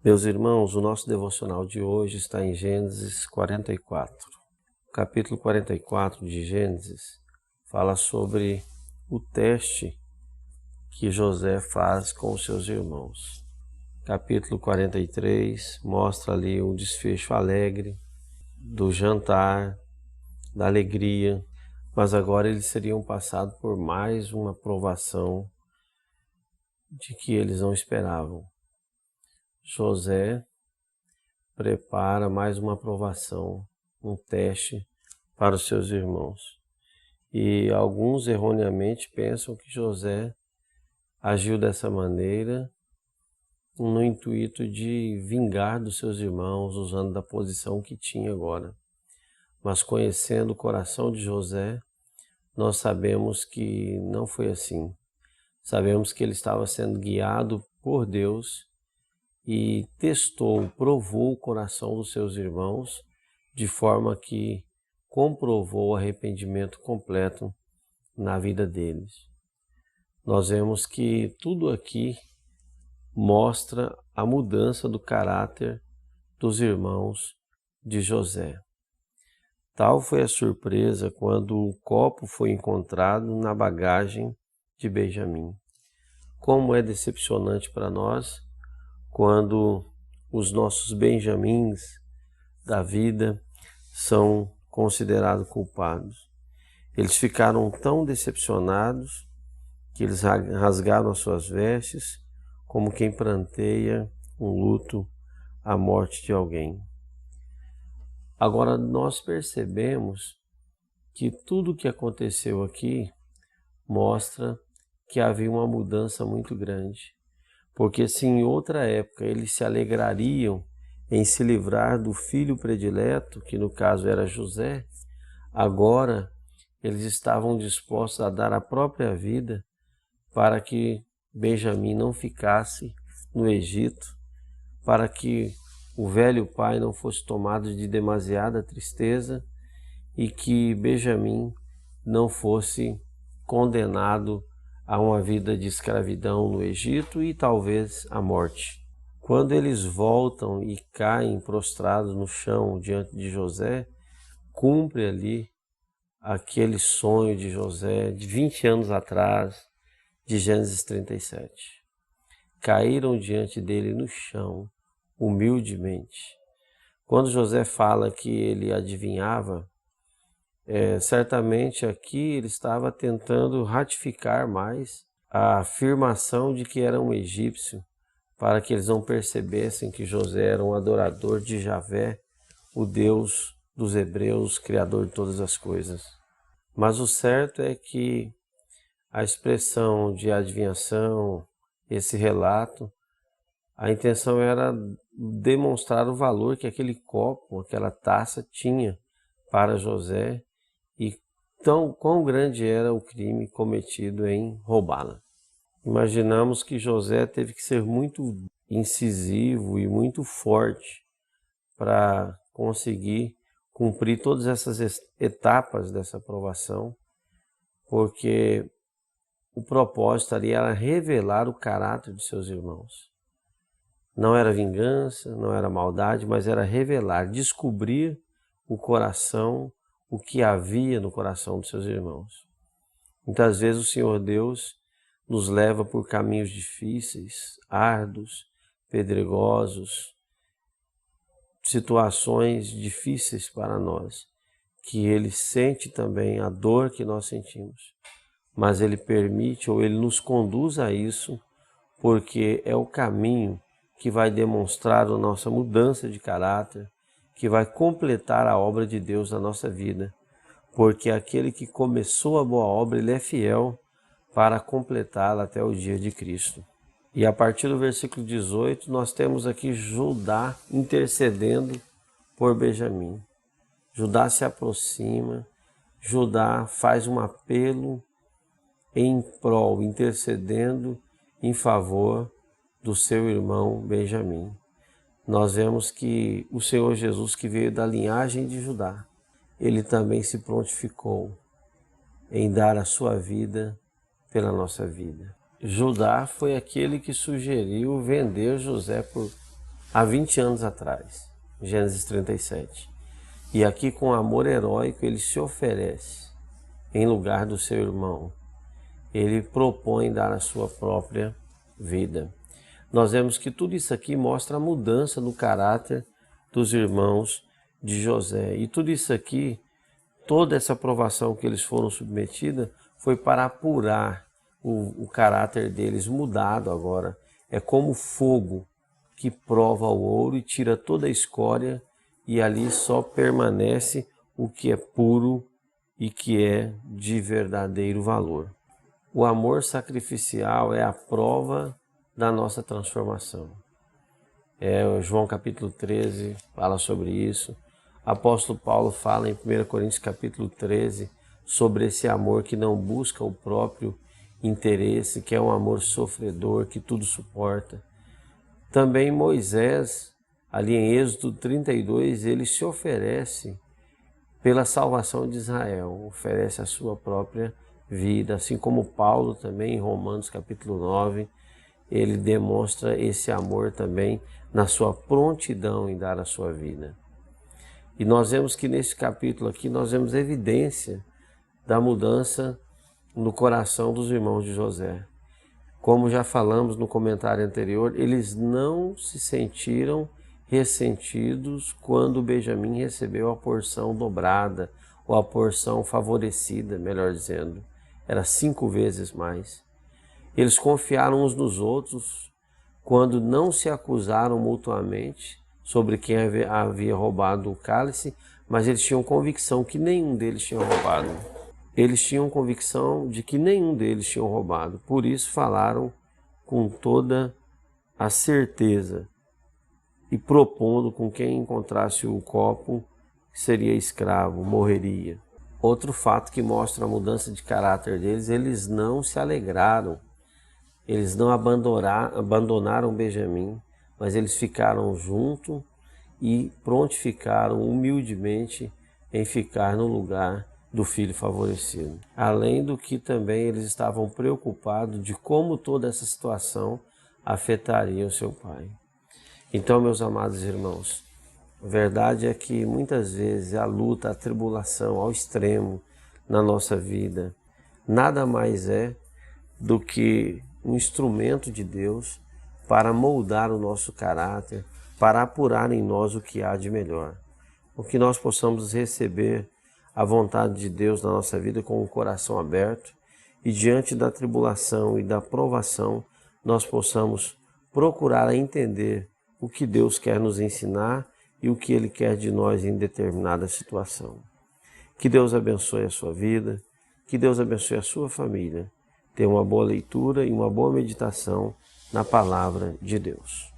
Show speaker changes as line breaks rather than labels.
Meus irmãos, o nosso devocional de hoje está em Gênesis 44. O capítulo 44 de Gênesis fala sobre o teste que José faz com os seus irmãos. Capítulo 43 mostra ali um desfecho alegre do jantar, da alegria, mas agora eles seriam passados por mais uma provação de que eles não esperavam. José prepara mais uma provação, um teste para os seus irmãos. E alguns erroneamente pensam que José agiu dessa maneira no intuito de vingar dos seus irmãos, usando da posição que tinha agora. Mas conhecendo o coração de José, nós sabemos que não foi assim. Sabemos que ele estava sendo guiado por Deus e testou, provou o coração dos seus irmãos, de forma que comprovou o arrependimento completo na vida deles. Nós vemos que tudo aqui mostra a mudança do caráter dos irmãos de José. Tal foi a surpresa quando o copo foi encontrado na bagagem de Benjamim. Como é decepcionante para nós quando os nossos benjamins da vida são considerados culpados. Eles ficaram tão decepcionados que eles rasgaram as suas vestes, como quem pranteia um luto à morte de alguém. Agora nós percebemos que tudo o que aconteceu aqui mostra que havia uma mudança muito grande. Porque se em outra época eles se alegrariam em se livrar do filho predileto, que no caso era José, agora eles estavam dispostos a dar a própria vida para que Benjamim não ficasse no Egito, para que o velho pai não fosse tomado de demasiada tristeza e que Benjamim não fosse condenado a uma vida de escravidão no Egito e talvez a morte. Quando eles voltam e caem prostrados no chão diante de José, cumpre ali aquele sonho de José de 20 anos atrás, de Gênesis 37. Caíram diante dele no chão, humildemente. Quando José fala que ele adivinhava, certamente aqui ele estava tentando ratificar mais a afirmação de que era um egípcio, para que eles não percebessem que José era um adorador de Javé, o Deus dos hebreus, criador de todas as coisas. Mas o certo é que a expressão de adivinhação, esse relato, a intenção era demonstrar o valor que aquele copo, aquela taça tinha para José, e quão grande era o crime cometido em roubá-la. Imaginamos que José teve que ser muito incisivo e muito forte para conseguir cumprir todas essas etapas dessa provação, porque o propósito ali era revelar o caráter de seus irmãos. Não era vingança, não era maldade, mas era revelar, descobrir o coração, o que havia no coração dos seus irmãos. Muitas vezes o Senhor Deus nos leva por caminhos difíceis, árduos, pedregosos, situações difíceis para nós, que Ele sente também a dor que nós sentimos, mas Ele permite ou Ele nos conduz a isso, porque é o caminho que vai demonstrar a nossa mudança de caráter, que vai completar a obra de Deus na nossa vida, porque aquele que começou a boa obra, Ele é fiel para completá-la até o dia de Cristo. E a partir do versículo 18, nós temos aqui Judá intercedendo por Benjamim. Judá se aproxima, Judá faz um apelo em prol, intercedendo em favor do seu irmão Benjamim. Nós vemos que o Senhor Jesus, que veio da linhagem de Judá, ele também se prontificou em dar a sua vida pela nossa vida. Judá foi aquele que sugeriu vender José por há 20 anos atrás, Gênesis 37. E aqui com amor heróico ele se oferece em lugar do seu irmão. Ele propõe dar a sua própria vida. Nós vemos que tudo isso aqui mostra a mudança no caráter dos irmãos de José. E tudo isso aqui, toda essa provação que eles foram submetidos, foi para apurar o caráter deles mudado agora. É como fogo que prova o ouro e tira toda a escória, e ali só permanece o que é puro e que é de verdadeiro valor. O amor sacrificial é a prova da nossa transformação. João capítulo 13 fala sobre isso. Apóstolo Paulo fala em 1 Coríntios capítulo 13 sobre esse amor que não busca o próprio interesse, que é um amor sofredor, que tudo suporta. Também Moisés, ali em Êxodo 32, ele se oferece pela salvação de Israel, oferece a sua própria vida, assim como Paulo também em Romanos capítulo 9, ele demonstra esse amor também na sua prontidão em dar a sua vida. E nós vemos que nesse capítulo aqui, nós vemos evidência da mudança no coração dos irmãos de José. Como já falamos no comentário anterior, eles não se sentiram ressentidos quando Benjamim recebeu a porção dobrada, ou a porção favorecida, melhor dizendo. Era 5 vezes mais. Eles confiaram uns nos outros quando não se acusaram mutuamente sobre quem havia roubado o cálice, mas eles tinham convicção que nenhum deles tinha roubado. Eles tinham convicção de que nenhum deles tinha roubado. Por isso falaram com toda a certeza e propondo com quem encontrasse o copo seria escravo, morreria. Outro fato que mostra a mudança de caráter deles, eles não se alegraram, eles não abandonaram Benjamim, mas eles ficaram junto e prontificaram humildemente em ficar no lugar do filho favorecido. Além do que também eles estavam preocupados de como toda essa situação afetaria o seu pai. Então, meus amados irmãos, a verdade é que muitas vezes a luta, a tribulação ao extremo na nossa vida, nada mais é do que um instrumento de Deus para moldar o nosso caráter, para apurar em nós o que há de melhor. O que nós possamos receber a vontade de Deus na nossa vida com o coração aberto e diante da tribulação e da provação nós possamos procurar entender o que Deus quer nos ensinar e o que Ele quer de nós em determinada situação. Que Deus abençoe a sua vida, que Deus abençoe a sua família. Tenha uma boa leitura e uma boa meditação na palavra de Deus.